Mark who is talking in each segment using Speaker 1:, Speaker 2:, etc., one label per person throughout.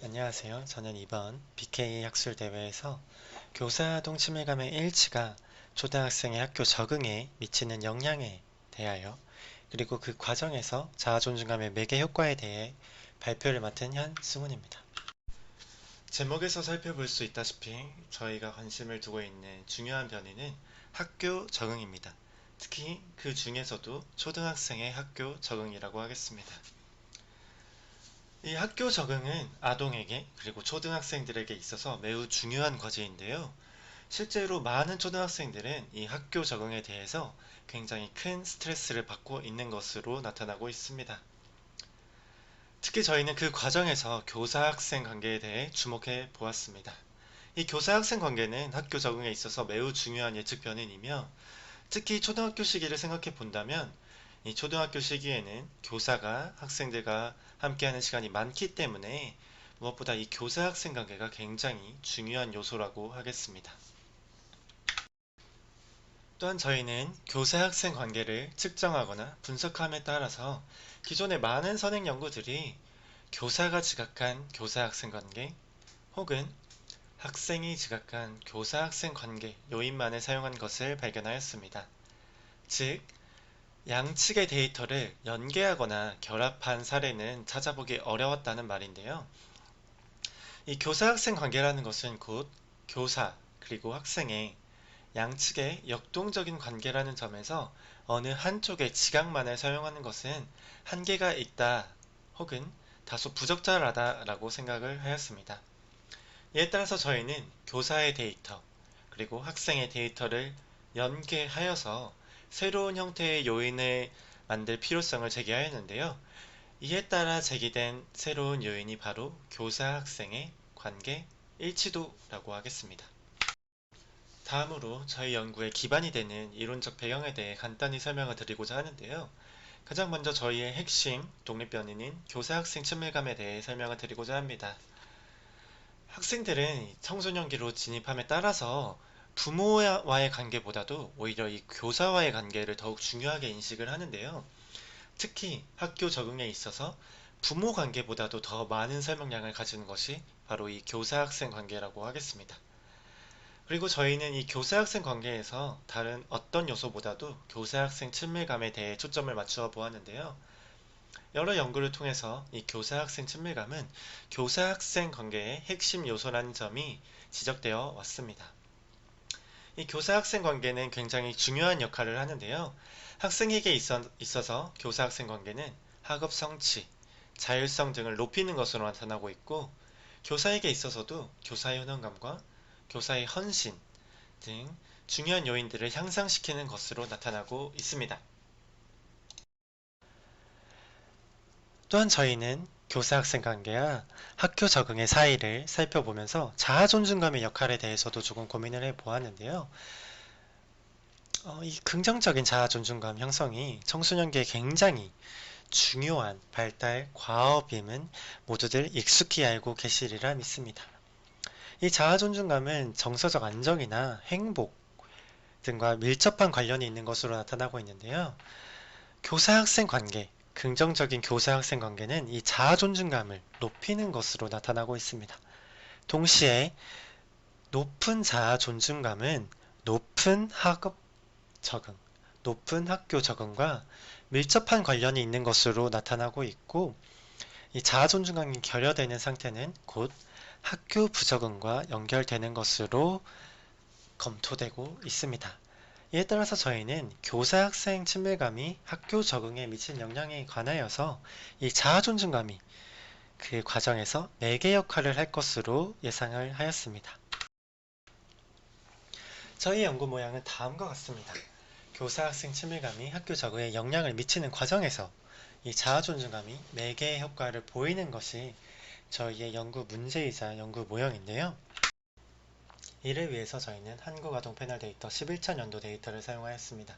Speaker 1: 안녕하세요. 저는 이번 BK 학술 대회에서 교사아동 친밀감의 일치가 초등학생의 학교 적응에 미치는 영향에 대하여 그리고 그 과정에서 자아존중감의 매개 효과에 대해 발표를 맡은 현승훈입니다. 제목에서 살펴볼 수 있다시피 저희가 관심을 두고 있는 중요한 변이는 학교 적응입니다. 특히 그 중에서도 초등학생의 학교 적응이라고 하겠습니다. 이 학교 적응은 아동에게 그리고 초등학생들에게 있어서 매우 중요한 과제인데요. 실제로 많은 초등학생들은 이 학교 적응에 대해서 굉장히 큰 스트레스를 받고 있는 것으로 나타나고 있습니다. 특히 저희는 그 과정에서 교사-학생 관계에 대해 주목해 보았습니다. 이 교사-학생 관계는 학교 적응에 있어서 매우 중요한 예측 변인이며 특히 초등학교 시기를 생각해 본다면 이 초등학교 시기에는 교사가 학생들과 함께하는 시간이 많기 때문에 무엇보다 이 교사-학생 관계가 굉장히 중요한 요소라고 하겠습니다. 또한 저희는 교사-학생 관계를 측정하거나 분석함에 따라서 기존의 많은 선행 연구들이 교사가 지각한 교사-학생 관계 혹은 학생이 지각한 교사-학생 관계 요인만을 사용한 것을 발견하였습니다. 즉, 양측의 데이터를 연계하거나 결합한 사례는 찾아보기 어려웠다는 말인데요. 이 교사-학생 관계라는 것은 곧 교사 그리고 학생의 양측의 역동적인 관계라는 점에서 어느 한쪽의 지각만을 사용하는 것은 한계가 있다 혹은 다소 부적절하다라고 생각을 하였습니다. 이에 따라서 저희는 교사의 데이터 그리고 학생의 데이터를 연계하여서 새로운 형태의 요인을 만들 필요성을 제기하였는데요. 이에 따라 제기된 새로운 요인이 바로 교사-학생의 관계 일치도라고 하겠습니다. 다음으로 저희 연구의 기반이 되는 이론적 배경에 대해 간단히 설명을 드리고자 하는데요. 가장 먼저 저희의 핵심 독립변이인 교사-학생 친밀감에 대해 설명을 드리고자 합니다. 학생들은 청소년기로 진입함에 따라서 부모와의 관계보다도 오히려 이 교사와의 관계를 더욱 중요하게 인식을 하는데요. 특히 학교 적응에 있어서 부모 관계보다도 더 많은 설명량을 가지는 것이 바로 이 교사-학생 관계라고 하겠습니다. 그리고 저희는 이 교사-학생 관계에서 다른 어떤 요소보다도 교사-학생 친밀감에 대해 초점을 맞추어 보았는데요. 여러 연구를 통해서 이 교사-학생 친밀감은 교사-학생 관계의 핵심 요소라는 점이 지적되어 왔습니다. 이 교사-학생 관계는 굉장히 중요한 역할을 하는데요. 학생에게 있어서 교사-학생 관계는 학업 성취, 자율성 등을 높이는 것으로 나타나고 있고, 교사에게 있어서도 교사의 효능감과 교사의 헌신 등 중요한 요인들을 향상시키는 것으로 나타나고 있습니다. 또한 저희는 교사-학생 관계와 학교 적응의 사이를 살펴보면서 자아존중감의 역할에 대해서도 조금 고민을 해보았는데요. 이 긍정적인 자아존중감 형성이 청소년기에 굉장히 중요한 발달 과업임은 모두들 익숙히 알고 계시리라 믿습니다. 이 자아존중감은 정서적 안정이나 행복 등과 밀접한 관련이 있는 것으로 나타나고 있는데요. 교사-학생 관계, 긍정적인 교사-학생 관계는 이 자아존중감을 높이는 것으로 나타나고 있습니다. 동시에 높은 자아존중감은 높은 학업 적응, 높은 학교 적응과 밀접한 관련이 있는 것으로 나타나고 있고, 이 자아존중감이 결여되는 상태는 곧 학교 부적응과 연결되는 것으로 검토되고 있습니다. 이에 따라서 저희는 교사-학생 친밀감이 학교 적응에 미친 영향에 관하여서 이 자아존중감이 그 과정에서 매개 역할을 할 것으로 예상을 하였습니다. 저희 연구 모양은 다음과 같습니다. 교사-학생 친밀감이 학교 적응에 영향을 미치는 과정에서 이 자아존중감이 매개의 효과를 보이는 것이 저희의 연구 문제이자 연구 모형인데요. 이를 위해서 저희는 한국아동 패널 데이터 11차 연도 데이터를 사용하였습니다.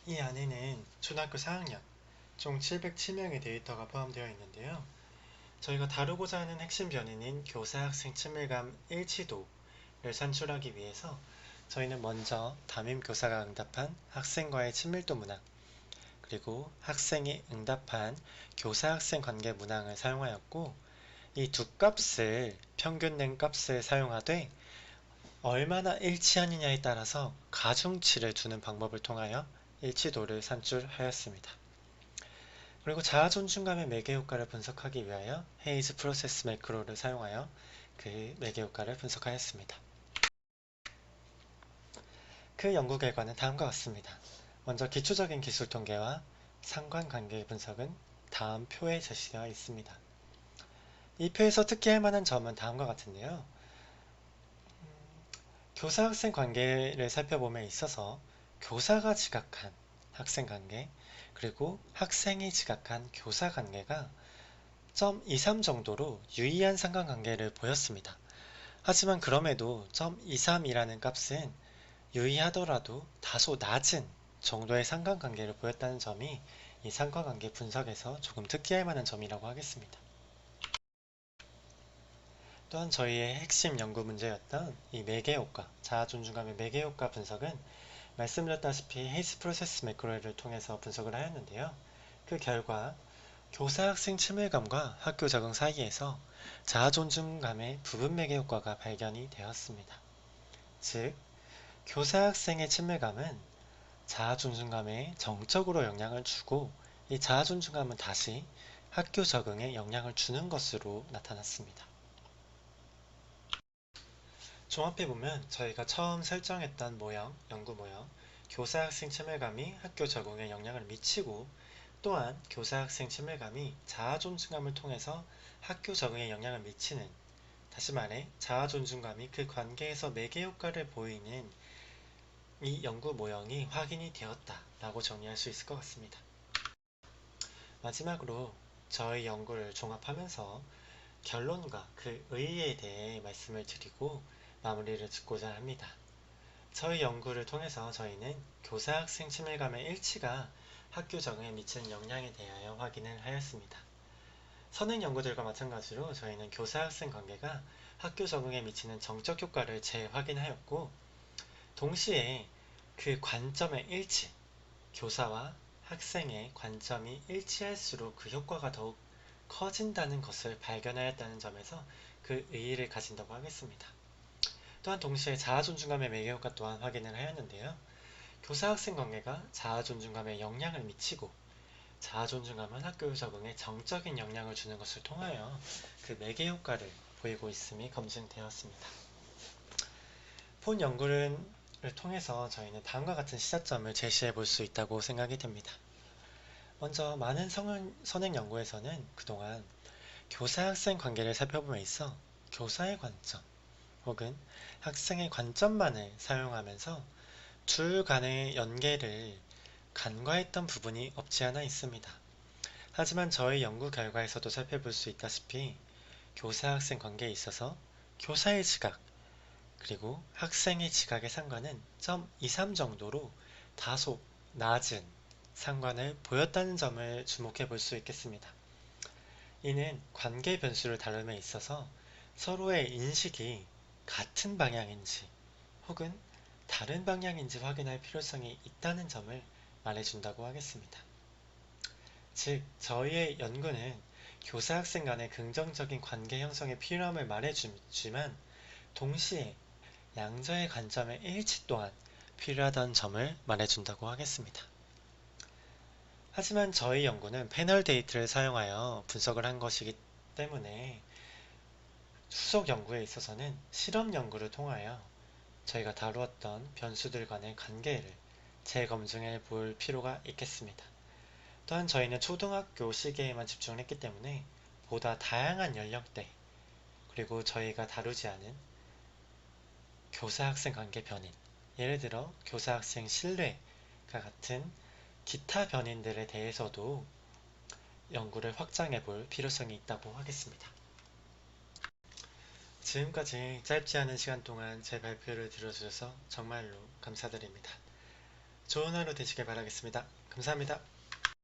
Speaker 1: 이 안에는 초등학교 4학년 총 707명의 데이터가 포함되어 있는데요. 저희가 다루고자 하는 핵심 변이인 교사-학생 친밀감 일치도를 산출하기 위해서 저희는 먼저 담임교사가 응답한 학생과의 친밀도 문항, 그리고 학생이 응답한 교사-학생 관계 문항을 사용하였고, 이 두 값을 평균된 값을 사용하되 얼마나 일치하느냐에 따라서 가중치를 두는 방법을 통하여 일치도를 산출하였습니다. 그리고 자아존중감의 매개효과를 분석하기 위하여 헤이즈 프로세스 매크로를 사용하여 그 매개효과를 분석하였습니다. 그 연구 결과는 다음과 같습니다. 먼저 기초적인 기술 통계와 상관관계 분석은 다음 표에 제시되어 있습니다. 이 표에서 특기할 만한 점은 다음과 같은데요. 교사-학생 관계를 살펴봄에 있어서 교사가 지각한 학생 관계, 그리고 학생이 지각한 교사 관계가 0.23 정도로 유의한 상관관계를 보였습니다. 하지만 그럼에도 0.23이라는 값은 유의하더라도 다소 낮은 정도의 상관관계를 보였다는 점이 이 상관관계 분석에서 조금 특기할 만한 점이라고 하겠습니다. 또한 저희의 핵심 연구 문제였던 이 매개효과, 자아존중감의 매개효과 분석은 말씀드렸다시피 헤이스 프로세스 매크로를 통해서 분석을 하였는데요. 그 결과 교사-학생 친밀감과 학교 적응 사이에서 자아존중감의 부분 매개효과가 발견이 되었습니다. 즉, 교사-학생의 친밀감은 자아존중감에 정적으로 영향을 주고 이 자아존중감은 다시 학교 적응에 영향을 주는 것으로 나타났습니다. 종합해보면 저희가 처음 설정했던 모형, 연구 모형, 교사-학생 친밀감이 학교 적응에 영향을 미치고 또한 교사-학생 친밀감이 자아존중감을 통해서 학교 적응에 영향을 미치는, 다시 말해 자아존중감이 그 관계에서 매개효과를 보이는 이 연구 모형이 확인이 되었다 라고 정리할 수 있을 것 같습니다. 마지막으로 저희 연구를 종합하면서 결론과 그 의의에 대해 말씀을 드리고 마무리를 짓고자 합니다. 저희 연구를 통해서 저희는 교사-학생 친밀감의 일치가 학교 적응에 미치는 영향에 대하여 확인을 하였습니다. 선행 연구들과 마찬가지로 저희는 교사-학생 관계가 학교 적응에 미치는 정적 효과를 재확인하였고 동시에 그 관점의 일치, 교사와 학생의 관점이 일치할수록 그 효과가 더욱 커진다는 것을 발견하였다는 점에서 그 의의를 가진다고 하겠습니다. 또한 동시에 자아존중감의 매개효과 또한 확인을 하였는데요. 교사-학생 관계가 자아존중감에 영향을 미치고 자아존중감은 학교 적응에 정적인 영향을 주는 것을 통하여 그 매개효과를 보이고 있음이 검증되었습니다. 본 연구를 통해서 저희는 다음과 같은 시사점을 제시해 볼 수 있다고 생각이 됩니다. 먼저 많은 선행 연구에서는 그동안 교사-학생 관계를 살펴봄에 있어 교사의 관점 혹은 학생의 관점만을 사용하면서 둘 간의 연계를 간과했던 부분이 없지 않아 있습니다. 하지만 저희 연구 결과에서도 살펴볼 수 있다시피 교사-학생 관계에 있어서 교사의 지각 그리고 학생의 지각의 상관은 0.23 정도로 다소 낮은 상관을 보였다는 점을 주목해 볼 수 있겠습니다. 이는 관계 변수를 다룸에 있어서 서로의 인식이 같은 방향인지 혹은 다른 방향인지 확인할 필요성이 있다는 점을 말해준다고 하겠습니다. 즉, 저희의 연구는 교사-학생 간의 긍정적인 관계 형성의 필요함을 말해주지만 동시에 양자의 관점의 일치 또한 필요하다는 점을 말해준다고 하겠습니다. 하지만 저희 연구는 패널 데이터를 사용하여 분석을 한 것이기 때문에 후속 연구에 있어서는 실험 연구를 통하여 저희가 다루었던 변수들 간의 관계를 재검증해 볼 필요가 있겠습니다. 또한 저희는 초등학교 시기에만 집중을 했기 때문에 보다 다양한 연령대 그리고 저희가 다루지 않은 교사-학생 관계 변인, 예를 들어 교사-학생 신뢰가 같은 기타 변인들에 대해서도 연구를 확장해 볼 필요성이 있다고 하겠습니다. 지금까지 짧지 않은 시간 동안 제 발표를 들어주셔서 정말로 감사드립니다. 좋은 하루 되시길 바라겠습니다. 감사합니다.